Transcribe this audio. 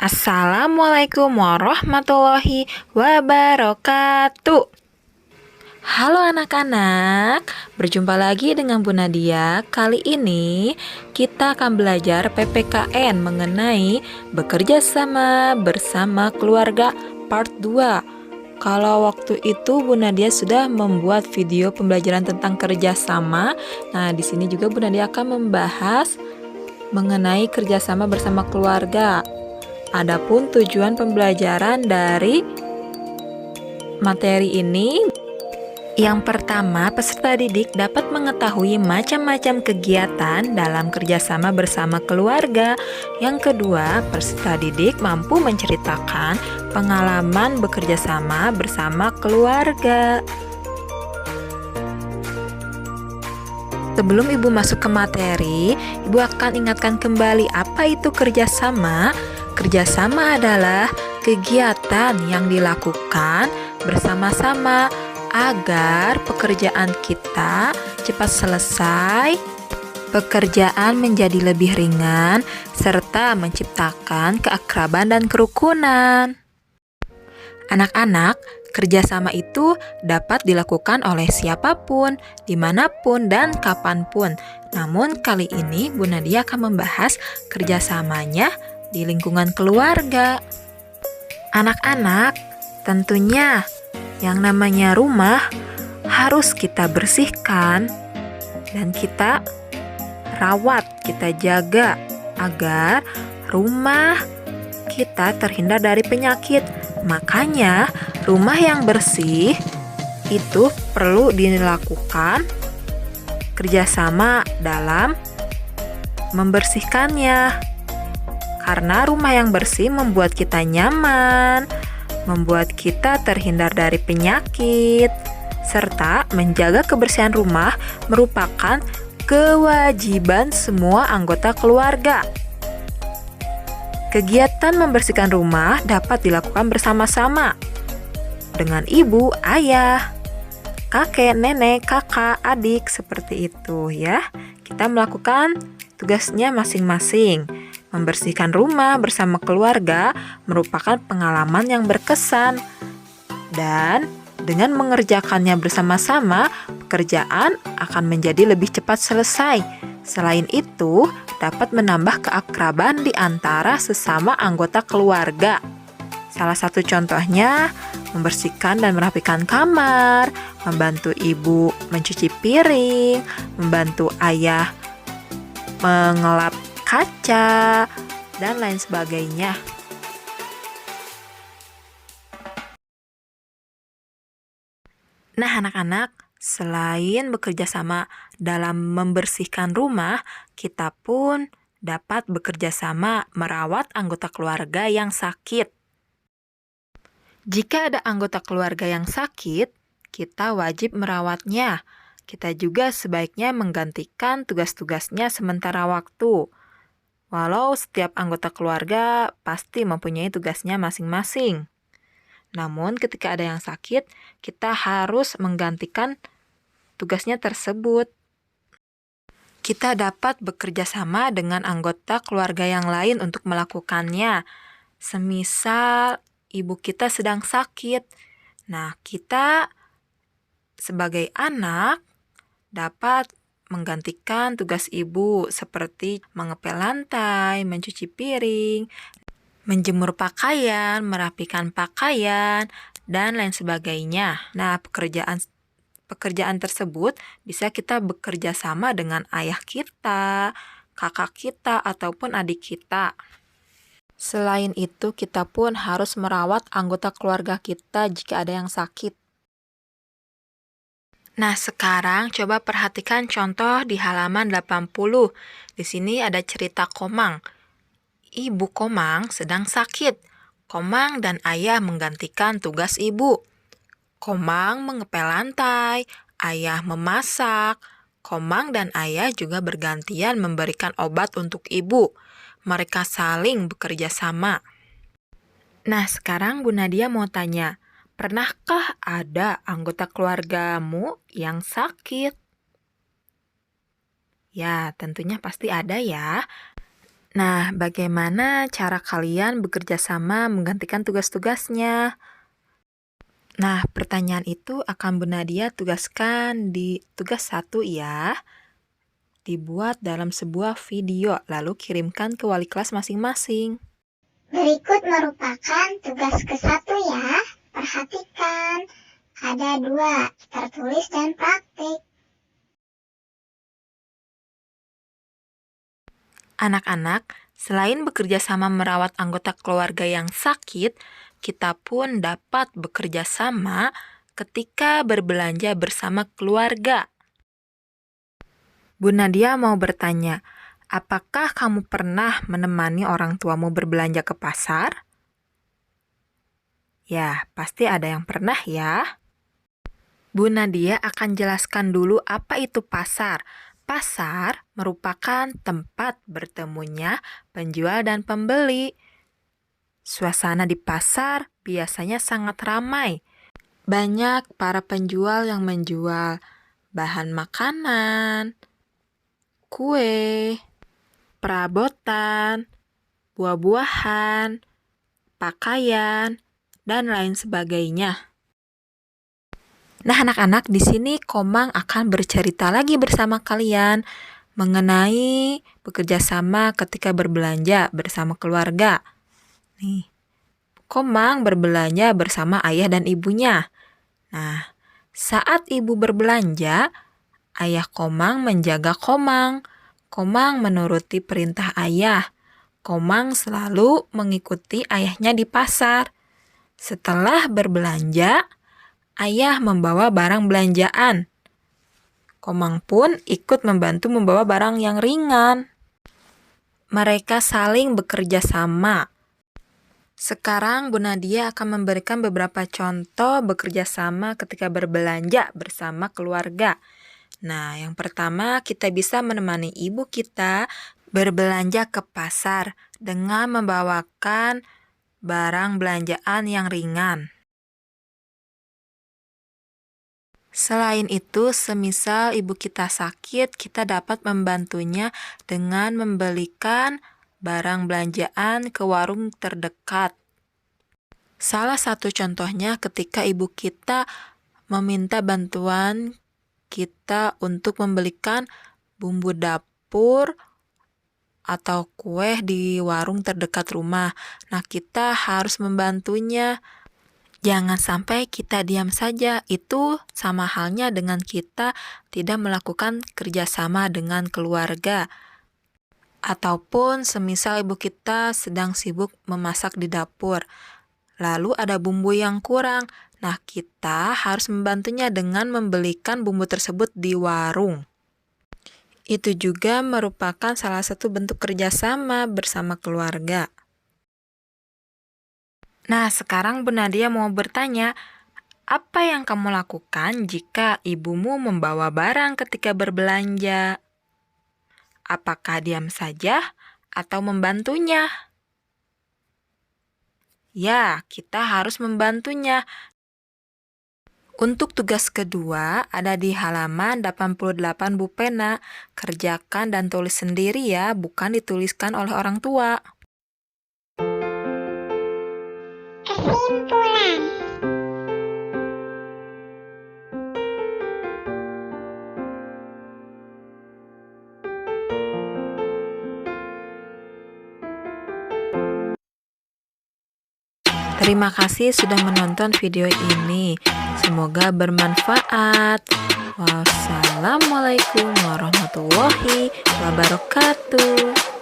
Assalamualaikum warahmatullahi wabarakatuh. Halo anak-anak, berjumpa lagi dengan Bu Nadia. Kali ini kita akan belajar PPKN mengenai bekerja sama bersama keluarga part 2. Kalau waktu itu Bu Nadia sudah membuat video pembelajaran tentang kerjasama. Nah, di sini juga Bu Nadia akan membahas mengenai kerjasama bersama keluarga. Adapun tujuan pembelajaran dari materi ini, yang pertama, peserta didik dapat mengetahui macam-macam kegiatan dalam kerjasama bersama keluarga. Yang kedua, peserta didik mampu menceritakan pengalaman bekerja sama bersama keluarga. Sebelum Ibu masuk ke materi, Ibu akan ingatkan kembali apa itu kerjasama. Kerjasama adalah kegiatan yang dilakukan bersama-sama agar pekerjaan kita cepat selesai, pekerjaan menjadi lebih ringan, serta menciptakan keakraban dan kerukunan. Anak-anak, kerjasama itu dapat dilakukan oleh siapapun, dimanapun, dan kapanpun. Namun kali ini Bu Nadia akan membahas kerjasamanya di lingkungan keluarga. Anak-anak, tentunya yang namanya rumah harus kita bersihkan dan kita rawat, kita jaga agar rumah kita terhindar dari penyakit. Makanya rumah yang bersih itu perlu dilakukan kerjasama dalam membersihkannya. Karena rumah yang bersih membuat kita nyaman, membuat kita terhindar dari penyakit, serta menjaga kebersihan rumah merupakan kewajiban semua anggota keluarga. Kegiatan membersihkan rumah dapat dilakukan bersama-sama dengan ibu, ayah, kakek, nenek, kakak, adik, seperti itu ya. Kita melakukan tugasnya masing-masing. Membersihkan rumah bersama keluarga merupakan pengalaman yang berkesan. Dan dengan mengerjakannya bersama-sama, pekerjaan akan menjadi lebih cepat selesai. Selain itu, dapat menambah keakraban di antara sesama anggota keluarga. Salah satu contohnya, membersihkan dan merapikan kamar, membantu ibu mencuci piring, membantu ayah mengelap kaca, dan lain sebagainya. Nah, anak-anak, selain bekerja sama dalam membersihkan rumah, kita pun dapat bekerja sama merawat anggota keluarga yang sakit. Jika ada anggota keluarga yang sakit, kita wajib merawatnya. Kita juga sebaiknya menggantikan tugas-tugasnya sementara waktu. Walau setiap anggota keluarga pasti mempunyai tugasnya masing-masing. Namun ketika ada yang sakit, kita harus menggantikan tugasnya tersebut. Kita dapat bekerja sama dengan anggota keluarga yang lain untuk melakukannya. Semisal ibu kita sedang sakit. Nah, kita sebagai anak dapat menggantikan tugas ibu seperti mengepel lantai, mencuci piring, menjemur pakaian, merapikan pakaian, dan lain sebagainya. Nah, pekerjaan tersebut bisa kita bekerja sama dengan ayah kita, kakak kita, ataupun adik kita. Selain itu, kita pun harus merawat anggota keluarga kita jika ada yang sakit. Nah, sekarang coba perhatikan contoh di halaman 80. Di sini ada cerita Komang. Ibu Komang sedang sakit. Komang dan ayah menggantikan tugas ibu. Komang mengepel lantai, ayah memasak. Komang dan ayah juga bergantian memberikan obat untuk ibu. Mereka saling bekerja sama. Nah, sekarang Bu Nadia mau tanya, pernahkah ada anggota keluargamu yang sakit? Ya, tentunya pasti ada ya. Nah, bagaimana cara kalian bekerja sama menggantikan tugas-tugasnya? Nah, pertanyaan itu akan Bu Nadia tugaskan di tugas 1 ya. Dibuat dalam sebuah video, lalu kirimkan ke wali kelas masing-masing. Berikut merupakan tugas ke-1 ya. Perhatikan, ada 2, tertulis dan praktik. Anak-anak, selain bekerja sama merawat anggota keluarga yang sakit, kita pun dapat bekerja sama ketika berbelanja bersama keluarga. Bu Nadia mau bertanya, apakah kamu pernah menemani orang tuamu berbelanja ke pasar? Ya, pasti ada yang pernah ya. Bu Nadia akan jelaskan dulu apa itu pasar. Pasar merupakan tempat bertemunya penjual dan pembeli. Suasana di pasar biasanya sangat ramai. Banyak para penjual yang menjual bahan makanan, kue, perabotan, buah-buahan, pakaian, dan lain sebagainya. Nah, anak-anak, di sini Komang akan bercerita lagi bersama kalian mengenai bekerja sama ketika berbelanja bersama keluarga. Nih, Komang berbelanja bersama ayah dan ibunya. Nah, saat ibu berbelanja, ayah Komang menjaga Komang. Komang menuruti perintah ayah. Komang selalu mengikuti ayahnya di pasar. Setelah berbelanja, ayah membawa barang belanjaan. Komang pun ikut membantu membawa barang yang ringan. Mereka saling bekerja sama. Sekarang Bu Nadia akan memberikan beberapa contoh bekerja sama ketika berbelanja bersama keluarga. Nah, yang pertama kita bisa menemani ibu kita berbelanja ke pasar dengan membawakan barang belanjaan yang ringan. Selain itu, semisal ibu kita sakit, kita dapat membantunya dengan membelikan barang belanjaan ke warung terdekat. Salah satu contohnya ketika ibu kita meminta bantuan kita untuk membelikan bumbu dapur atau kue di warung terdekat rumah. Nah, kita harus membantunya. Jangan sampai kita diam saja, itu sama halnya dengan kita tidak melakukan kerjasama dengan keluarga. Ataupun semisal ibu kita sedang sibuk memasak di dapur, lalu ada bumbu yang kurang, nah kita harus membantunya dengan membelikan bumbu tersebut di warung. Itu juga merupakan salah satu bentuk kerjasama bersama keluarga. Nah, sekarang Bu Nadia mau bertanya, apa yang kamu lakukan jika ibumu membawa barang ketika berbelanja? Apakah diam saja atau membantunya? Ya, kita harus membantunya. Untuk tugas kedua, ada di halaman 88 Bu Pena. Kerjakan dan tulis sendiri ya, bukan dituliskan oleh orang tua. Kesimpulan. Terima kasih sudah menonton video ini. Semoga bermanfaat. Wassalamualaikum warahmatullahi wabarakatuh.